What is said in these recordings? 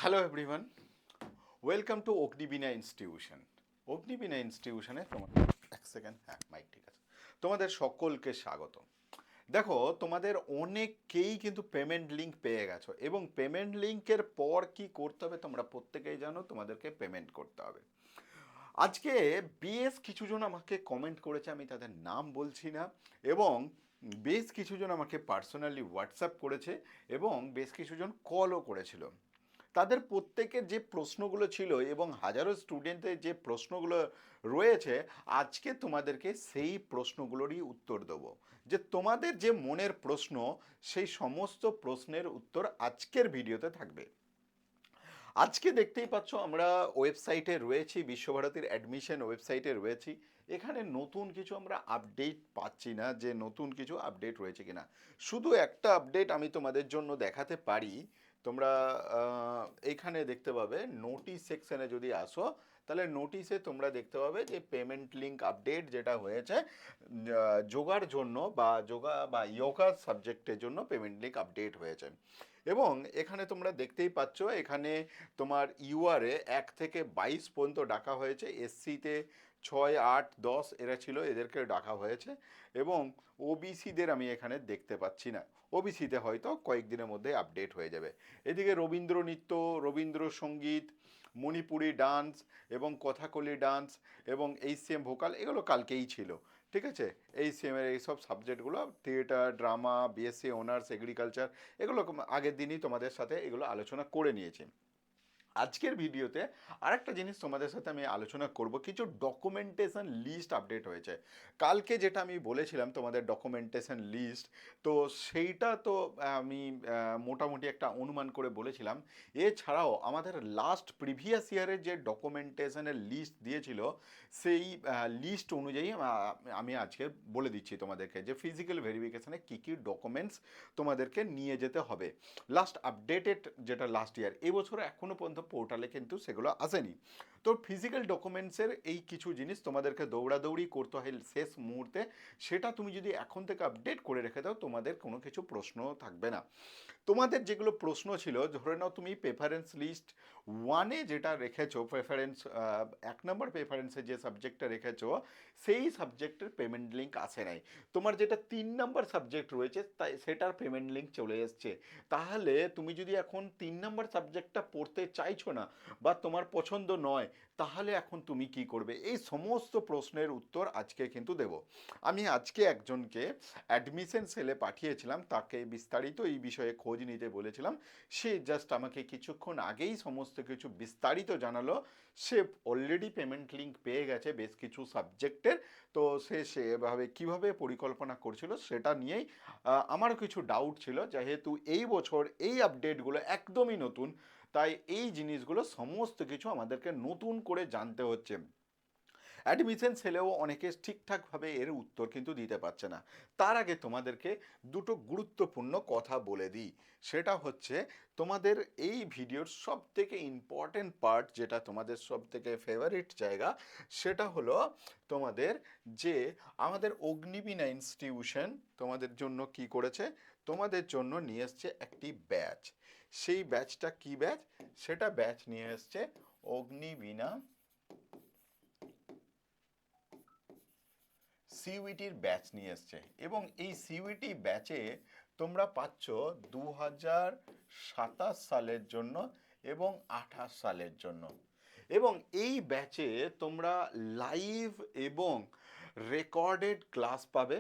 Hello everyone, welcome to Agnibina institution. Agnibina ইনস্টিটিউশনে তোমাদের এক সেকেন্ড, হ্যাঁ মাইক ঠিক আছে। তোমাদের সকলকে স্বাগত। দেখো, তোমাদের অনেককেই কিন্তু পেমেন্ট লিঙ্ক পেয়ে গেছো এবং পেমেন্ট লিঙ্কের পর কি করতে হবে তোমরা প্রত্যেকেই জানো, তোমাদেরকে পেমেন্ট করতে হবে। আজকে বেশ কিছুজন আমাকে কমেন্ট করেছে, আমি তাদের নাম বলছি না, এবং বেশ কিছুজন আমাকে পার্সোনালি হোয়াটসঅ্যাপ করেছে এবং বেশ কিছুজন কলও করেছিল। তাদের প্রত্যেকের যে প্রশ্নগুলো ছিল এবং হাজারো স্টুডেন্টের যে প্রশ্নগুলো রয়েছে, আজকে তোমাদেরকে সেই প্রশ্নগুলোরই উত্তর দেবো। যে তোমাদের যে মনের প্রশ্ন, সেই সমস্ত প্রশ্নের উত্তর আজকের ভিডিওতে থাকবে। আজকে দেখতেই পাচ্ছ আমরা ওয়েবসাইটে রয়েছি, বিশ্বভারতীর অ্যাডমিশন ওয়েবসাইটে রয়েছি। এখানে নতুন কিছু আমরা আপডেট পাচ্ছি না, যে নতুন কিছু আপডেট রয়েছে কিনা। শুধু একটা আপডেট আমি তোমাদের জন্য দেখাতে পারি। তোমরা এইখানে দেখতে পাবে নোটিশ সেকশনে যদি আসো, তাহলে নোটিশে তোমরা দেখতে পাবে যে পেমেন্ট লিঙ্ক আপডেট যেটা হয়েছে যোগার জন্য বা যোগা বা ইয়োগা সাবজেক্টের জন্য পেমেন্ট লিঙ্ক আপডেট হয়েছে। এবং এখানে তোমরা দেখতেই পাচ্ছ, এখানে তোমার ইউআরএ 1 থেকে 22 পর্যন্ত ডাকা হয়েছে, এসসিতে 6, 8, 10 এরা ছিল, এদেরকে ডাকা হয়েছে। এবং ওবিসিদের আমি এখানে দেখতে পাচ্ছি না, ওবিসিতে হয়তো কয়েকদিনের মধ্যে আপডেট হয়ে যাবে। এদিকে রবীন্দ্র নৃত্য, রবীন্দ্রসঙ্গীত, মণিপুরি ডান্স এবং কথাকলি ডান্স এবং এইচসিএম ভোকাল, এগুলো কালকেই ছিল। ঠিক আছে, এইচসিএমের এইসব সাবজেক্টগুলো, theatre, drama, BSc honours, agriculture, এগুলো আগের দিনই তোমাদের সাথে এগুলো আলোচনা করে নিয়েছি। আজকের ভিডিওতে আরেকটা জিনিস তোমাদের সাথে আমি আলোচনা করব, কিছু ডকুমেন্টেশন লিস্ট আপডেট হয়েছে। কালকে যেটা আমি বলেছিলাম তোমাদের ডকুমেন্টেশন লিস্ট, তো সেইটা তো আমি মোটামুটি একটা অনুমান করে বলেছিলাম। এছাড়াও আমাদের লাস্ট প্রিভিয়াস ইয়ারের যে ডকুমেন্টেশনের লিস্ট দিয়েছিল, সেই লিস্ট অনুযায়ী আমি আজকে বলে দিচ্ছি তোমাদেরকে যে ফিজিক্যাল ভেরিফিকেশনে কী কী ডকুমেন্টস তোমাদেরকে নিয়ে যেতে হবে। লাস্ট আপডেটেড যেটা লাস্ট ইয়ার, এবছর এখনও পর্যন্ত পোর্টালে কিন্তু সেগুলো আসেনি। তো ফিজিক্যাল ডকুমেন্টসের এই কিছু জিনিস তোমাদেরকে দৌড়াদৌড়ি করতে হয় শেষ মুহূর্তে, সেটা তুমি যদি এখন থেকে আপডেট করে রেখে দাও, তোমাদের কোনো কিছু প্রশ্ন থাকবে না। তোমাদের যেগুলো প্রশ্ন ছিল, ধরে নাও তুমি প্রেফারেন্স লিস্ট 1-এ যেটা রেখেছো, প্রেফারেন্স 1 নম্বর প্রেফারেন্সে যে সাবজেক্টটা রেখেছো, সেই সাবজেক্টের পেমেন্ট লিঙ্ক আসে নাই। তোমার যেটা 3 নম্বর সাবজেক্ট রয়েছে, তাই সেটার পেমেন্ট লিঙ্ক চলে এসছে। তাহলে তুমি যদি এখন 3 নম্বর সাবজেক্টটা পড়তে চাইছো না বা তোমার পছন্দ নয়, তাহলে এখন তুমি কি করবে? এই সমস্ত প্রশ্নের উত্তর আজকে কিন্তু দেব। আমি আজকে একজনকে অ্যাডমিশন সেলে পাঠিয়েছিলাম, তাকে বিস্তারিত এই বিষয়ে খোঁজ নিতে বলেছিলাম। সে জাস্ট আমাকে কিছুক্ষণ আগেই সমস্ত কিছু বিস্তারিত জানালো। সে অলরেডি পেমেন্ট লিঙ্ক পেয়ে গেছে বেশ কিছু সাবজেক্টের। তো সে সেভাবে কীভাবে পরিকল্পনা করছিল সেটা নিয়েই আমারও কিছু ডাউট ছিল, যেহেতু এই বছর এই আপডেটগুলো একদমই নতুন, তাই এই জিনিসগুলো সমস্ত কিছু আমাদেরকে নতুন করে জানতে হচ্ছে। অ্যাডমিশন সেলেও অনেকে ঠিকঠাকভাবে এর উত্তর কিন্তু দিতে পারছে না। তার আগে তোমাদেরকে দুটো গুরুত্বপূর্ণ কথা বলে দিই। সেটা হচ্ছে, তোমাদের এই ভিডিওর সব থেকে ইম্পর্টেন্ট পার্ট, যেটা তোমাদের সব থেকে ফেভারিট জায়গা, সেটা হলো তোমাদের যে আমাদের অগ্নিবীণা ইনস্টিটিউশন তোমাদের জন্য কি করেছে, তোমাদের জন্য নিয়ে এসছে একটি ব্যাচ। সেই ব্যাচটা কি ব্যাচ? সেটা ব্যাচ নিয়ে এসছে অগ্নিবীণা সিইউটির ব্যাচ নিয়ে এসছে। এবং এই সিইউটি ব্যাচে তোমরা পাচ্ছ 2027 সালের জন্য এবং 28 সালের জন্য। এবং এই ব্যাচে তোমরা লাইভ এবং রেকর্ডেড ক্লাস পাবে।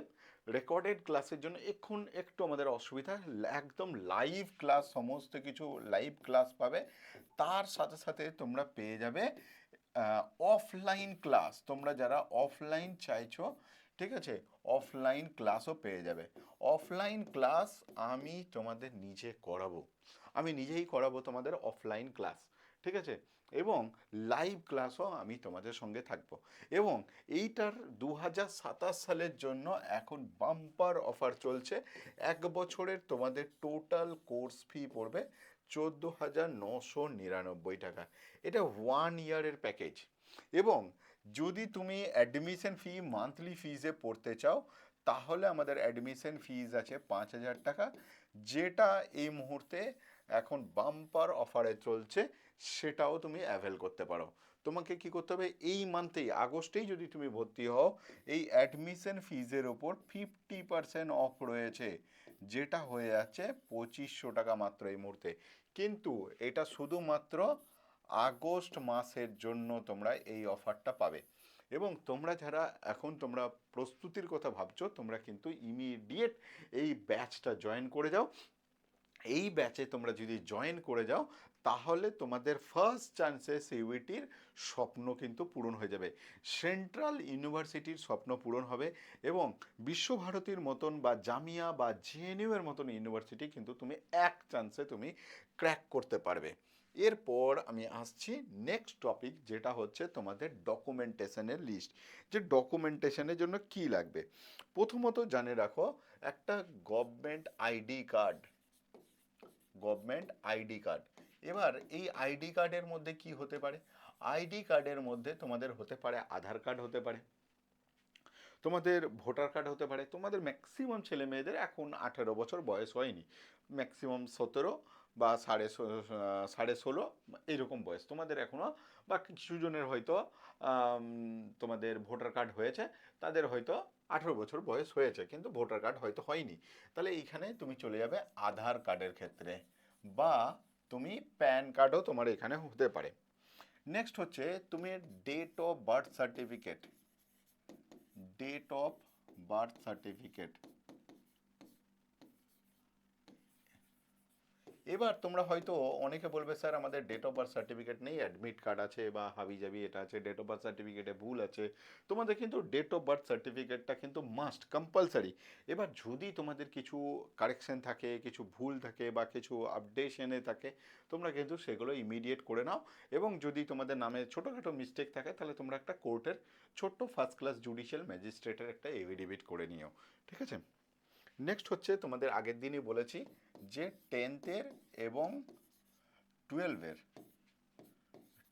রেকর্ডেড ক্লাসের জন্য এখন একটু আমাদের অসুবিধা, একদম লাইভ ক্লাস, সমস্ত কিছু লাইভ ক্লাস পাবে। তার সাথে সাথে তোমরা পেয়ে যাবে অফলাইন ক্লাস। তোমরা যারা অফলাইন চাইছো, ঠিক আছে, অফলাইন ক্লাসও পেয়ে যাবে। অফলাইন ক্লাস আমি তোমাদের নিজে করাবো, আমি নিজেই করাবো তোমাদের অফলাইন ক্লাস, ঠিক আছে। এবং লাইভ ক্লাসও আমি তোমাদের সঙ্গে থাকবো। এবং এইটার 2027 সালের জন্য এখন বাম্পার অফার চলছে। 1 বছরের তোমাদের টোটাল কোর্স ফি পড়বে 14,999 টাকা। এটা 1 ইয়ারের প্যাকেজ। এবং যদি তুমি অ্যাডমিশন ফি মান্থলি ফিজে পড়তে চাও, তাহলে আমাদের অ্যাডমিশন ফিজ আছে 5,000 টাকা, যেটা এই মুহূর্তে এখন বাম্পার অফারে চলছে, সেটাও তুমি অ্যাভেল করতে পারো। তোমাকে কি করতে হবে, এই মান্থেই আগস্টেই যদি তুমি ভর্তি হও, এই অ্যাডমিশন ফিজের ওপর 50% অফ রয়েছে, যেটা হয়ে যাচ্ছে 2500 টাকা মাত্র এই মুহূর্তে। কিন্তু এটা শুধুমাত্র আগস্ট মাসের জন্য তোমরা এই অফারটা পাবে। এবং তোমরা যারা এখন তোমরা প্রস্তুতির কথা ভাবছো, তোমরা কিন্তু ইমিডিয়েট এই ব্যাচটা জয়েন করে যাও। এই ব্যাচে তোমরা যদি জয়েন করে যাও, তাহলে তোমাদের ফার্স্ট চান্সে সিইউটির স্বপ্ন কিন্তু পূরণ হয়ে যাবে, সেন্ট্রাল ইউনিভার্সিটির স্বপ্ন পূরণ হবে, এবং বিশ্বভারতীর মতন বা জামিয়া বা জেএনইউ এর মতন ইউনিভার্সিটি কিন্তু তুমি এক চান্সে তুমি ক্র্যাক করতে পারবে। এরপর আমি আসছি নেক্সট টপিক, যেটা হচ্ছে তোমাদের ডকুমেন্টেশনের লিস্ট, যে ডকুমেন্টেশনের জন্য কি লাগবে। প্রথমত জানে রাখো, একটা government ID card, government ID card. এবার এই আইডি কার্ডের মধ্যে কি হতে পারে, আইডি কার্ডের মধ্যে তোমাদের হতে পারে আধার কার্ড হতে পারে, তোমাদের ভোটার কার্ড হতে পারে। তোমাদের ম্যাক্সিমাম ছেলে মেয়েদের এখন 18 বছর বয়স হয়নি, ম্যাক্সিমাম 17 বা সাড়ে 16 এইরকম বয়স তোমাদের এখনও, বা কিছু জনের হয়তো তোমাদের ভোটার কার্ড হয়েছে, তাদের হয়তো 18 বছর বয়স হয়েছে কিন্তু ভোটার কার্ড হয়তো হয়নি। তাহলে এইখানে তুমি চলে যাবে আধার কার্ডের ক্ষেত্রে, বা তুমি প্যান কার্ডও তোমার এখানে হতে পারে। নেক্সট হচ্ছে তুমি date of birth certificate, date of birth certificate. এবার তোমরা হয়তো অনেকে বলবে, স্যার আমাদের ডেট অফ বার্থ সার্টিফিকেট নেই, অ্যাডমিট কার্ড আছে বা হাবি জাবি এটা আছে, ডেট অফ বার্থ সার্টিফিকেটে ভুল আছে। তোমাদের কিন্তু ডেট অফ বার্থ সার্টিফিকেটটা কিন্তু মাস্ট কম্পালসারি। এবার যদি তোমাদের কিছু কারেকশন থাকে, কিছু ভুল থাকে বা কিছু আপডেশনে থাকে, তোমরা কিন্তু সেগুলো ইমিডিয়েট করে নাও। এবং যদি তোমাদের নামে ছোটোখাটো মিস্টেক থাকে, তাহলে তোমরা একটা কোর্টের ছোট্ট ফার্স্ট ক্লাস জুডিশিয়াল ম্যাজিস্ট্রেটের একটা এভিডেভিট করে নিও, ঠিক আছে। নেক্সট হচ্ছে তোমাদের আগের দিনই বলেছি যে 10th এবং 12th,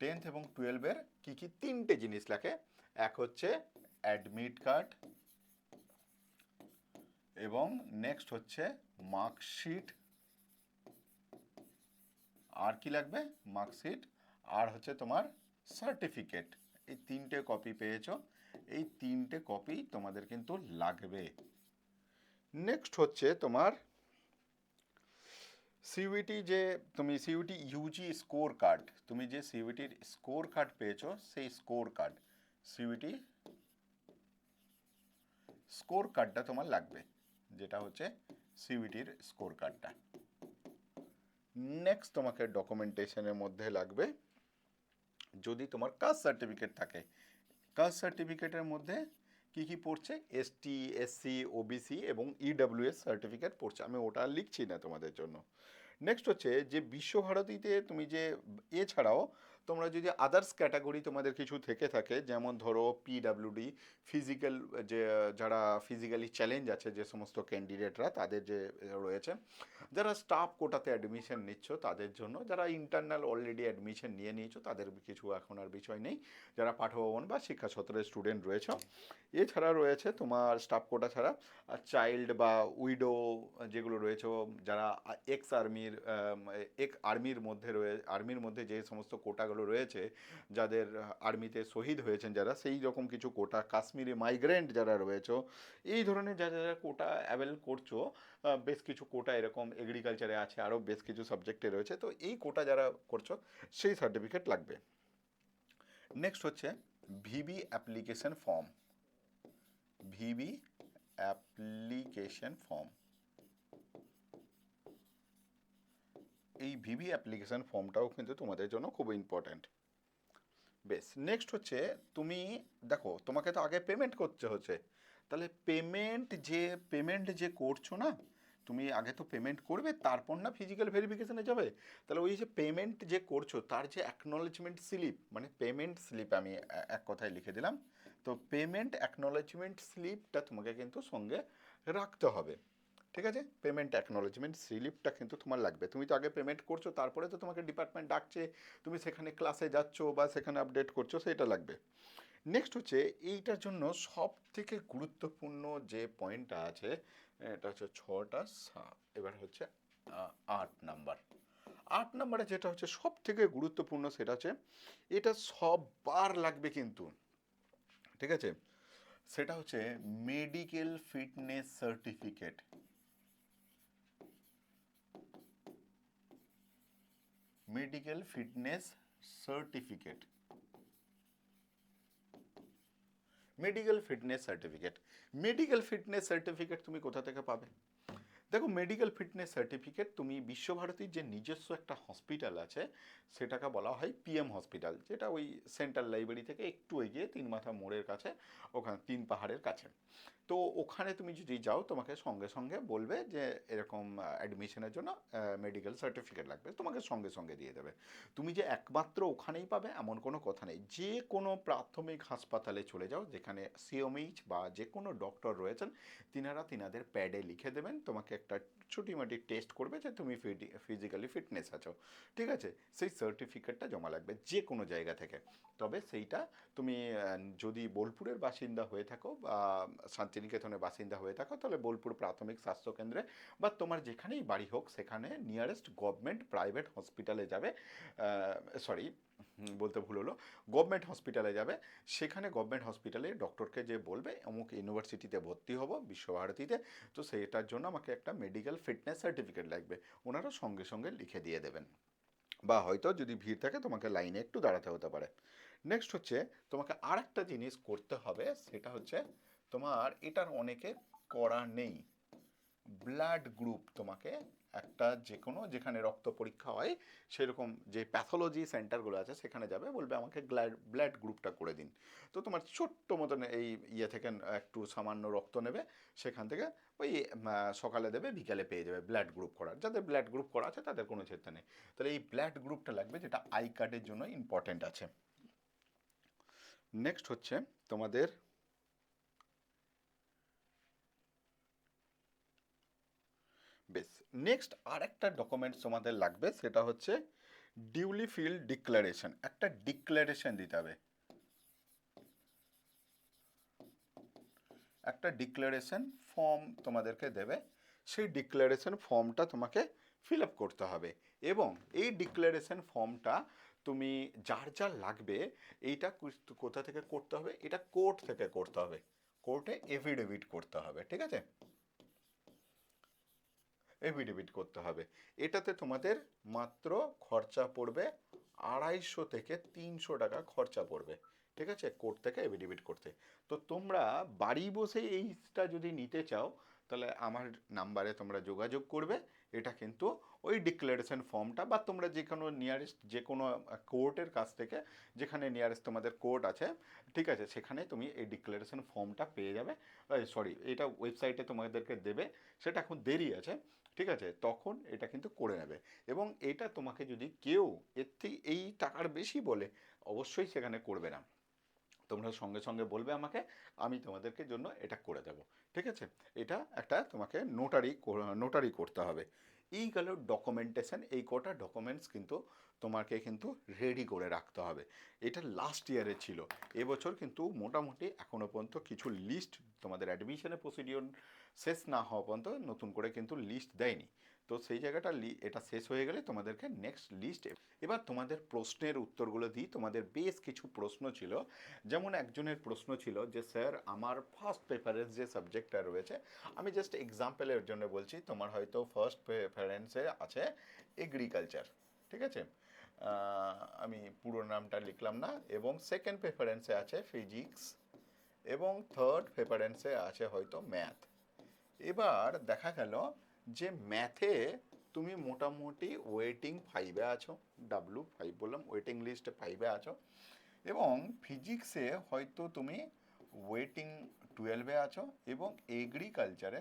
10th এবং 12th কি কি তিনটে জিনিস লাগে। এক হচ্ছে অ্যাডমিট কার্ড, এবং নেক্সট হচ্ছে মার্কশিট, আর কি লাগবে, মার্কশিট, আর হচ্ছে তোমার সার্টিফিকেট। এই তিনটে কপি পেয়েছো, এই তিনটে কপি তোমাদের কিন্তু লাগবে। নেক্সট হচ্ছে তোমার সিইউটি, যে তুমি সিইউটি ইউজি স্কোর কার্ড, তুমি যে সিইউটির স্কোর কার্ড পেয়েছো, সেই স্কোর কার্ড, সিইউটি স্কোর কার্ডটা তোমার লাগবে, যেটা হচ্ছে সিইউটির স্কোর কার্ডটা। নেক্সট তোমাকে ডকুমেন্টেশনের মধ্যে লাগবে, যদি তোমার কাস্ট সার্টিফিকেট থাকে, কাস্ট সার্টিফিকেটের মধ্যে কি কি পড়ছে, এসটি, এসসি, ওবিসি এবং ইডব্লিউএস সার্টিফিকেট পড়ছে, আমি ওটা আর লিখছি না তোমাদের জন্য। নেক্সট হচ্ছে যে বিশ্বভারতীতে তুমি যে, এছাড়াও তোমরা যদি আদার্স ক্যাটাগরি তোমাদের কিছু থেকে থাকে, যেমন ধরো পিডাব্লিউডি, ফিজিক্যাল, যে যারা ফিজিক্যালি চ্যালেঞ্জ আছে যে সমস্ত ক্যান্ডিডেটরা, তাদের যে রয়েছে, যারা স্টাফ কোটাতে অ্যাডমিশন নিচ্ছ তাদের জন্য, যারা ইন্টারনাল অলরেডি অ্যাডমিশন নিয়ে নিয়েছো তাদের কিছু এখন আর বিষয় নেই, যারা পাঠভবন বা শিক্ষা সত্রের স্টুডেন্ট রয়েছে। এছাড়া রয়েছে তোমার স্টাফ কোটা ছাড়া চাইল্ড বা উইডো যেগুলো রয়েছে, যারা এক্স আর্মির, আর্মির মধ্যে আর্মির মধ্যে যে সমস্ত কোটাগুলো রয়েছে, যাদের আর্মিতে শহীদ হয়েছেন যারা, সেই রকম কিছু কোটা, কাশ্মীরি মাইগ্রেন্ট যারা রয়েছে, এই ধরনের যারা যারা কোটা অ্যাভেল করছো, বেশ কিছু কোটা এরকম এগ্রিকালচারে আছে, আরও বেশ কিছু সাবজেক্টে রয়েছে, তো এই কোটা যারা করছো সেই সার্টিফিকেট লাগবে। নেক্সট হচ্ছে VB application form, VB application form, এই ভিবি অ্যাপ্লিকেশন ফর্মটাও কিন্তু তোমাদের জন্য খুব ইম্পর্ট্যান্ট। বেশ, নেক্সট হচ্ছে তুমি দেখো, তোমাকে তো আগে পেমেন্ট করতে হচ্ছে, তাহলে পেমেন্ট যে করছো না, তুমি আগে তো পেমেন্ট করবে, তারপর না ফিজিক্যাল ভেরিফিকেশনে যাবে। তাহলে ওই যে পেমেন্ট যে করছো তার যে অ্যাকনলেজমেন্ট স্লিপ, মানে পেমেন্ট স্লিপ, আমি এক কথায় লিখে দিলাম, তো পেমেন্ট অ্যাকনলেজমেন্ট স্লিপটা তোমাকে কিন্তু সঙ্গে রাখতে হবে, ঠিক আছে। পেমেন্ট অ্যাকনলেজমেন্ট স্লিপটা কিন্তু তোমার লাগবে, তুমি তো আগে পেমেন্ট করছো, তারপরে তো তোমাকে ডিপার্টমেন্ট ডাকছে, তুমি সেখানে ক্লাসে যাচ্ছ বা সেখানে আপডেট করছো, সেটা লাগবে। নেক্সট হচ্ছে এইটার জন্য সব থেকে গুরুত্বপূর্ণ যে পয়েন্টটা আছে, এটা হচ্ছে 6টা, এবার হচ্ছে 8 নাম্বার, 8 নম্বরে যেটা হচ্ছে সব থেকে গুরুত্বপূর্ণ, সেটা হচ্ছে এটা সববার লাগবে কিন্তু, ঠিক আছে, সেটা হচ্ছে medical fitness certificate. Medical fitness certificate. Medical fitness certificate. Medical fitness certificate তুমি কোথা থেকে পাবে? দেখো, মেডিকেল ফিটনেস সার্টিফিকেট তুমি বিশ্বভারতীর যে নিজস্ব একটা হসপিটাল আছে, সেটাকে বলা হয় পিএম হসপিটাল, যেটা ওই সেন্ট্রাল লাইব্রেরি থেকে একটু এগিয়ে 3 মাথা মোড়ের কাছে, ওখানে 3 পাহাড়ের কাছে। তো ওখানে তুমি যদি যাও, তোমাকে সঙ্গে সঙ্গে বলবে যে এরকম অ্যাডমিশনের জন্য মেডিকেল সার্টিফিকেট লাগবে, তোমাকে সঙ্গে সঙ্গে দিয়ে দেবে। তুমি যে একমাত্র ওখানেই পাবে এমন কোনো কথা নেই। যে কোনো প্রাথমিক হাসপাতালে চলে যাও, যেখানে সিএমএইচ বা যে কোনো ডক্টর রয়েছেন, তিনাদের প্যাডে লিখে দেবেন, তোমাকে একটা ছুটিমাটি টেস্ট করবে যে তুমি ফিজিক্যালি ফিটনেস আছো, ঠিক আছে, সেই সার্টিফিকেটটা জমা লাগবে যে কোনো জায়গা থেকে। তবে সেইটা তুমি যদি বোলপুরের বাসিন্দা হয়ে থাকো বা শান্তিনিকেতনের বাসিন্দা হয়ে থাকো, তাহলে বোলপুর প্রাথমিক স্বাস্থ্যকেন্দ্রে বা তোমার যেখানেই বাড়ি হোক, সেখানে নিয়ারেস্ট গভর্নমেন্ট প্রাইভেট হসপিটালে যাবে, সরি বলতে ভুল হলো, গভর্নমেন্ট হসপিটালে যাবে। সেখানে গভর্নমেন্ট হসপিটালে ডক্টরকে যে বলবে অমুক ইউনিভার্সিটিতে ভর্তি হব, বিশ্বভারতীতে, তো সেটার জন্য আমাকে একটা মেডিকেল ফিটনেস সার্টিফিকেট লাগবে, ওনারা সঙ্গে সঙ্গে লিখে দিয়ে দেবেন। বা হয়তো যদি ভিড় থাকে তোমাকে লাইনে একটু দাঁড়াতে হতে পারে। নেক্সট হচ্ছে, তোমাকে আর একটা জিনিস করতে হবে, সেটা হচ্ছে তোমার এটার অনেকে করা নেই, ব্লাড গ্রুপ। তোমাকে একটা যে কোনো, যেখানে রক্ত পরীক্ষা হয় সেরকম যে প্যাথোলজি সেন্টারগুলো আছে, সেখানে যাবে, বলবে আমাকে ব্লাড গ্রুপটা করে দিন। তো তোমার ছোট্ট মতন এই ইয়ে থেকে একটু সামান্য রক্ত নেবে, সেখান থেকে ওই সকালে দেবে, বিকালে পেয়ে যাবে ব্লাড গ্রুপ করার। যাদের ব্লাড গ্রুপ করা আছে তাদের কোনো চিন্তা নেই। তাহলে এই ব্লাড গ্রুপটা লাগবে, যেটা আই কার্ডের জন্য ইম্পর্টেন্ট আছে। নেক্সট হচ্ছে তোমাদের বেশ, নেক্সট আর একটা ডকুমেন্টস তোমাদের লাগবে, সেটা হচ্ছে ডিউলি ফিল্ড ডিক্লারেশন। একটা ডিক্লারেশন দিতে হবে, একটা ডিক্লারেশন ফর্ম তোমাদেরকে দেবে, সেই ডিক্লারেশন ফর্মটা তোমাকে ফিল আপ করতে হবে। এবং এই ডিক্লারেশন ফর্মটা তুমি যার যার লাগবে, এইটা কোথা থেকে করতে হবে? এটা কোর্ট থেকে করতে হবে, কোর্টে এফিডেভিট করতে হবে, ঠিক আছে, এফিডেভিট করতে হবে। এটাতে তোমাদের মাত্র খরচা পড়বে 250 থেকে 300 টাকা খরচা পড়বে, ঠিক আছে, কোর্ট থেকে এফিডেভিট করতে। তো তোমরা বাড়ি বসে এইটা যদি নিতে চাও, তাহলে আমার নাম্বারে তোমরা যোগাযোগ করবে। এটা কিন্তু ওই ডিক্লারেশন ফর্মটা, বা তোমরা যে কোনো নিয়ারেস্ট যে কোনো কোর্টের কাছ থেকে, যেখানে নিয়ারেস্ট তোমাদের কোর্ট আছে, ঠিক আছে, সেখানে তুমি এই ডিক্লারেশন ফর্মটা পেয়ে যাবে। সরি, এটা ওয়েবসাইটে তোমাদেরকে দেবে, সেটা এখন দেরি আছে, ঠিক আছে, তখন এটা কিন্তু করে নেবে। এবং এটা তোমাকে যদি কেউ এর থেকে এই টাকার বেশি বলে, অবশ্যই সেখানে করবে না, তোমরা সঙ্গে সঙ্গে বলবে আমাকে, আমি তোমাদেরকে জন্য এটা করে দেব, ঠিক আছে। এটা একটা তোমাকে নোটারি করতে হবে। এই গেল ডকুমেন্টেশন, এই কটা ডকুমেন্টস কিন্তু তোমাকে কিন্তু রেডি করে রাখতে হবে। এটা লাস্ট ইয়ারে ছিল, এবছর কিন্তু মোটামুটি এখনও পর্যন্ত কিছু লিস্ট, তোমাদের অ্যাডমিশনের প্রসিডিওর শেষ না হওয়া পর্যন্ত নতুন করে কিন্তু লিস্ট দেয়নি। তো সেই জায়গাটা এটা শেষ হয়ে গেলে তোমাদেরকে নেক্সট লিস্ট। এবার তোমাদের প্রশ্নের উত্তরগুলো দিই। তোমাদের বেশ কিছু প্রশ্ন ছিল, যেমন একজনের প্রশ্ন ছিল যে স্যার, আমার ফার্স্ট প্রেফারেন্স যে সাবজেক্টটা রয়েছে, আমি জাস্ট এক্সাম্পলের জন্য বলছি, তোমার হয়তো ফার্স্ট প্রেফারেন্সে আছে এগ্রিকালচার, ঠিক আছে, আমি পুরো নামটা লিখলাম না, এবং সেকেন্ড প্রেফারেন্সে আছে ফিজিক্স, এবং থার্ড প্রেফারেন্সে আছে হয়তো ম্যাথ। এবার দেখা গেল যে ম্যাথে তুমি মোটামুটি ওয়েটিং 5-এ আছো, W5 বললাম, ওয়েটিং লিস্টে 5-এ আছো, এবং ফিজিক্সে হয়তো তুমি ওয়েটিং 12-এ আছো, এবং এগ্রিকালচারে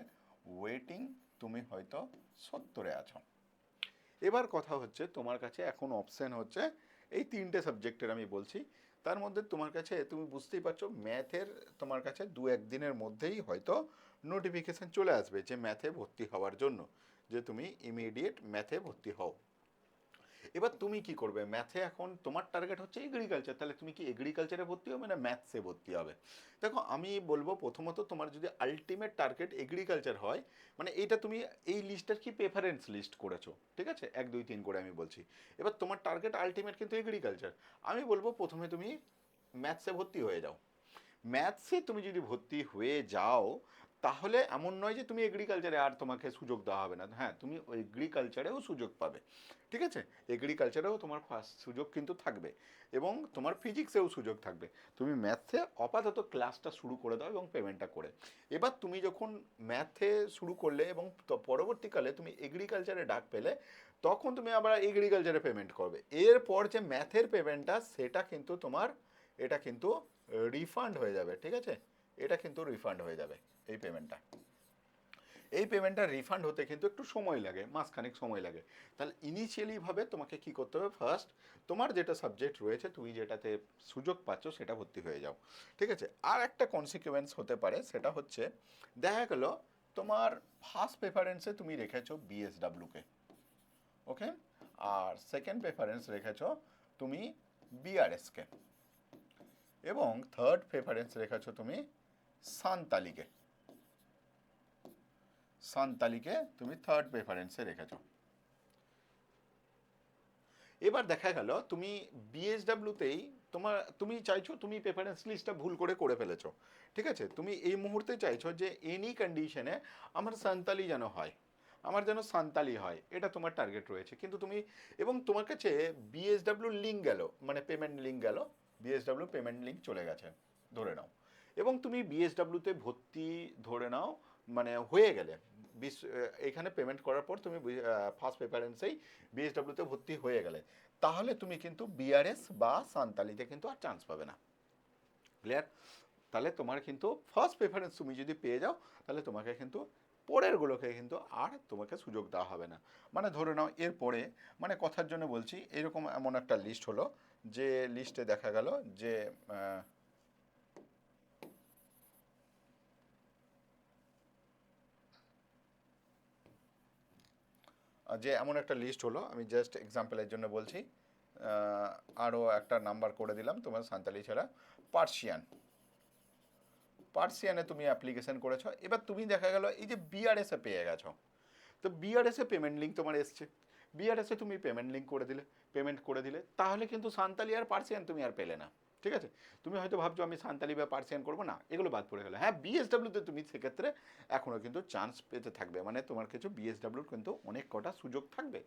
ওয়েটিং তুমি হয়তো 70-এ আছো। এবার কথা হচ্ছে, তোমার কাছে এখন অপশান হচ্ছে এই 3টে সাবজেক্টের আমি বলছি, তার মধ্যে তোমার কাছে, তুমি বুঝতেই পারছো, ম্যাথের তোমার কাছে 2-1 দিনের মধ্যেই হয়তো নোটিফিকেশান চলে আসবে যে ম্যাথে ভর্তি হওয়ার জন্য, যে তুমি ইমিডিয়েট ম্যাথে ভর্তি হও। এবার তুমি কি করবে, ম্যাথে এখন তোমার টার্গেট হচ্ছে এগ্রিকালচার, তাহলে তুমি কি এগ্রিকালচারে ভর্তি হবে না ম্যাথসে ভর্তি হবে? দেখো আমি বলবো প্রথমত তোমার যদি আলটিমেট টার্গেট এগ্রিকালচার হয়, মানে এইটা তুমি এই লিস্টটার কি প্রেফারেন্স লিস্ট করেছো, ঠিক আছে, 1 2 3 করে আমি বলছি। এবার তোমার টার্গেট আলটিমেট কিন্তু এগ্রিকালচার, আমি বলবো প্রথমে তুমি ম্যাথসে ভর্তি হয়ে যাও। ম্যাথসে তুমি যদি ভর্তি হয়ে যাও, তাহলে এমন নয় যে তুমি এগ্রিকালচারে আর তোমাকে সুযোগ দেওয়া হবে না, হ্যাঁ তুমি এগ্রিকালচারেও সুযোগ পাবে, ঠিক আছে, এগ্রিকালচারেও তোমার ফার্স্ট সুযোগ কিন্তু থাকবে, এবং তোমার ফিজিক্সেও সুযোগ থাকবে। তুমি ম্যাথে আপাতত ক্লাসটা শুরু করে দাও এবং পেমেন্টটা করে। এবার তুমি যখন ম্যাথে শুরু করলে এবং পরবর্তীকালে তুমি এগ্রিকালচারে ডাক পেলে, তখন তুমি আবার এগ্রিকালচারে পেমেন্ট করবে। এরপর যে ম্যাথের পেমেন্টটা সেটা কিন্তু তোমার, এটা কিন্তু রিফান্ড হয়ে যাবে, ঠিক আছে, এটা কিন্তু রিফান্ড হয়ে যাবে এই পেমেন্টটা। এই পেমেন্টটা রিফান্ড হতে কিন্তু একটু সময় লাগে, মাসখানেক সময় লাগে। তাহলে ইনিশিয়ালি ভাবে তোমাকে কি করতে হবে, ফার্স্ট তোমার যেটা সাবজেক্ট রয়েছে, তুমি যেটাতে সুযোগ পাচ্ছ সেটা ভর্তি হয়ে যাও, ঠিক আছে। আর একটা কনসিকুয়েন্স হতে পারে, সেটা হচ্ছে দেখা গেল তোমার ফার্স্ট প্রেফারেন্সে তুমি রেখেছো বিএসডাব্লিউকে, ওকে, আর সেকেন্ড প্রেফারেন্স রেখেছো তুমি বিআরএসকে, এবং থার্ড প্রেফারেন্স রেখেছো তুমি সান্তালিকে, সান্তালিকে তুমি থার্ড প্রেফারেন্সে রেখেছো। এবার দেখা গেল তুমি বিএসডাব্লিউতেই তুমি চাইছো, তুমি প্রেফারেন্স লিস্টটা ভুল করে ফেলেছো, ঠিক আছে, তুমি এই মুহূর্তে চাইছো যে এনি কন্ডিশনে আমার সান্তালি যেন হয়, আমার যেন সান্তালি হয়, এটা তোমার টার্গেট রয়েছে, কিন্তু তুমি, এবং তোমার কাছে বিএসডাব্লিউ লিঙ্ক গেল, মানে পেমেন্ট লিঙ্ক গেল, বিএসডাব্লিউ পেমেন্ট লিঙ্ক চলে গেছে ধরে নাও, এবং তুমি বিএসডাব্লিউতে ভর্তি ধরে নাও মানে হয়ে গেলে, এখানে পেমেন্ট করার পর তুমি ফার্স্ট প্রেফারেন্সেই বিএসডাব্লিউতে ভর্তি হয়ে গেলে, তাহলে তুমি কিন্তু বিআরএস বা সান্তালিতে কিন্তু আর চান্স পাবে না, ক্লিয়ার? তাহলে তোমার কিন্তু ফার্স্ট প্রেফারেন্স তুমি যদি পেয়ে যাও, তাহলে তোমাকে কিন্তু পরেরগুলোকে কিন্তু আর তোমাকে সুযোগ দেওয়া হবে না। মানে ধরে নাও এরপরে, মানে কথার জন্য বলছি, এরকম এমন একটা লিস্ট হলো, যে লিস্টে দেখা গেল যে যে এমন একটা লিস্ট হলো, আমি জাস্ট এক্সাম্পলের জন্য বলছি, আরও একটা নাম্বার করে দিলাম তোমার সান্তালি ছাড়া, পার্সিয়ান, পার্সিয়ানে তুমি অ্যাপ্লিকেশন করেছো, এবার তুমি দেখা গেল এই যে বিআরএসে পেয়ে গেছো, তো বিআরএসে পেমেন্ট লিঙ্ক তোমার এসছে, বিআরএসে তুমি পেমেন্ট লিঙ্ক করে দিলে, পেমেন্ট করে দিলে, তাহলে কিন্তু সান্তালি আর পার্সিয়ান তুমি আর পেলে না, ঠিক আছে। তুমি হয়তো ভাবছো আমি সান্তালি বা পার্সিয়ান করবো না, এগুলো বাদ পড়ে গেলো, হ্যাঁ বিএসডাব্লিউতে তুমি সেক্ষেত্রে এখনও কিন্তু চান্স পেতে থাকবে, মানে তোমার কিছু বিএসডাব্লিউর কিন্তু অনেক কটা সুযোগ থাকবে।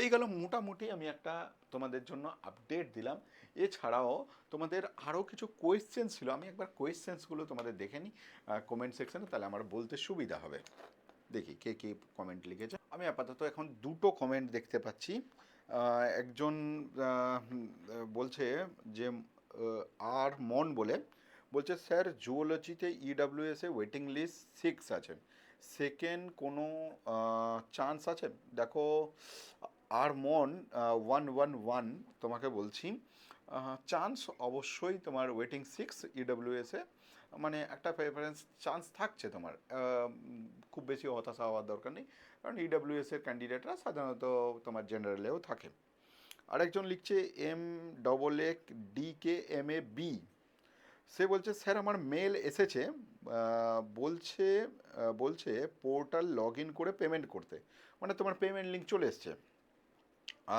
এই গেল মোটামুটি আমি একটা তোমাদের জন্য আপডেট দিলাম। এছাড়াও তোমাদের আরও কিছু কোয়েশ্চেন ছিল, আমি একবার কোয়েশ্চেন্সগুলো তোমাদের দেখে নিই কমেন্ট সেকশনে, তাহলে আমার বলতে সুবিধা হবে। দেখি কে কে কমেন্ট লিখেছে, আমি আপাতত এখন দুটো কমেন্ট দেখতে পাচ্ছি। একজন বলছে যে আর মন বলে বলছে, স্যার জুওলজিতে ইডাব্লিউএসে ওয়েটিং লিস্ট 6 আছে, সেকেন্ড কোনো চান্স আছে? দেখো আর মন 111 তোমাকে বলছি, চান্স অবশ্যই তোমার ওয়েটিং 6 ইডাব্লিউএসে, মানে একটা প্রেফারেন্স চান্স থাকছে তোমার, খুব বেশি হতাশা হওয়ার দরকার নেই, কারণ ইডাব্লিউএস এর ক্যান্ডিডেটরা সাধারণত তোমার জেনারেলেও থাকে। আরেকজন লিখছে MXXDKMAB, সে বলছে স্যার আমার মেল এসেছে, বলছে বলছে পোর্টাল লগ ইন করে পেমেন্ট করতে, মানে তোমার পেমেন্ট লিঙ্ক চলে এসছে,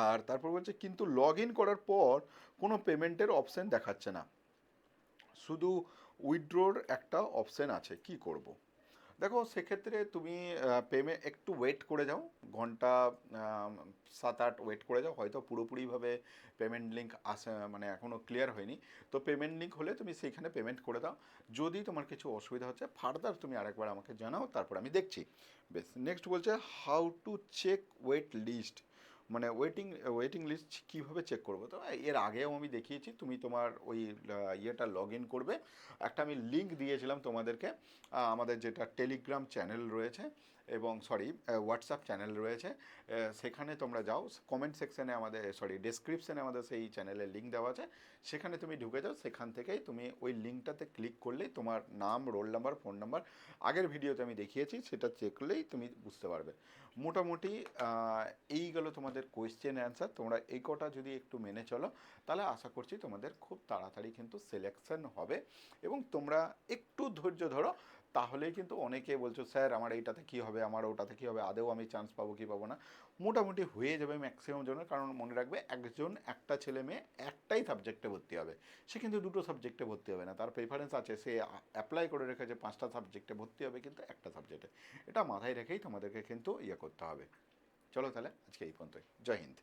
আর তারপর বলছে কিন্তু লগ ইন করার পর কোনো পেমেন্টের অপশান দেখাচ্ছে না, শুধু উইথড্রোর একটা অপশান আছে, কি করব? দেখো সেক্ষেত্রে তুমি একটু ওয়েট করে যাও, ঘন্টা 7 8 ওয়েট করে যাও, হয়তো পুরোপুরিভাবে পেমেন্ট লিঙ্ক আসে, মানে এখনও ক্লিয়ার হয়নি, তো পেমেন্ট লিঙ্ক হলে তুমি সেইখানে পেমেন্ট করে দাও। যদি তোমার কিছু অসুবিধা হচ্ছে ফার্দার তুমি আরেকবার আমাকে জানাও, তারপর আমি দেখছি। বেশ, নেক্সট বলছে how to check wait list, মানে ওয়েটিং লিস্ট কীভাবে চেক করবো? তো এর আগেও আমি দেখিয়েছি, তুমি তোমার ওই ইয়েটা লগ ইন করবে, একটা আমি লিঙ্ক দিয়েছিলাম তোমাদেরকে, আমাদের যেটা টেলিগ্রাম চ্যানেল রয়েছে এবং হোয়াটসঅ্যাপ চ্যানেল রয়েছে, সেখানে তোমরা যাও, কমেন্ট সেকশানে আমাদের ডেসক্রিপশানে আমাদের সেই চ্যানেলের লিঙ্ক দেওয়া আছে, সেখানে তুমি ঢুকে যাও, সেখান থেকেই তুমি ওই লিঙ্কটাতে ক্লিক করলেই তোমার নাম, রোল নাম্বার, ফোন নাম্বার, আগের ভিডিওতে আমি দেখিয়েছি, সেটা চেক করলেই তুমি বুঝতে পারবে। মোটামুটি এইগুলো তোমাদের কোয়েশ্চেন অ্যান্সার, তোমরা এই কটা যদি একটু মেনে চলো তাহলে আশা করছি তোমাদের খুব তাড়াতাড়ি কিন্তু সিলেকশন হবে। এবং তোমরা একটু ধৈর্য ধরো, তাহলেই কিন্তু অনেকে বলছো স্যার আমার এইটাতে কী হবে, আমার ওটাতে কী হবে, আদেও আমি চান্স পাবো কি পাবো না, মোটামুটি হয়ে যাবে ম্যাক্সিমাম জনের। কারণ মনে রাখবে একটা ছেলে মেয়ে একটাই সাবজেক্টে ভর্তি হবে, সে কিন্তু দুটো সাবজেক্টে ভর্তি হবে না, তার প্রেফারেন্স আছে, সে অ্যাপ্লাই করে রেখেছে 5টা সাবজেক্টে ভর্তি হবে কিন্তু একটা সাবজেক্টে। এটা মাথায় রেখেই তোমাদেরকে কিন্তু ইয়ে করতে হবে। চলো তাহলে আজকে এই পর্যন্তই। জয় হিন্দ।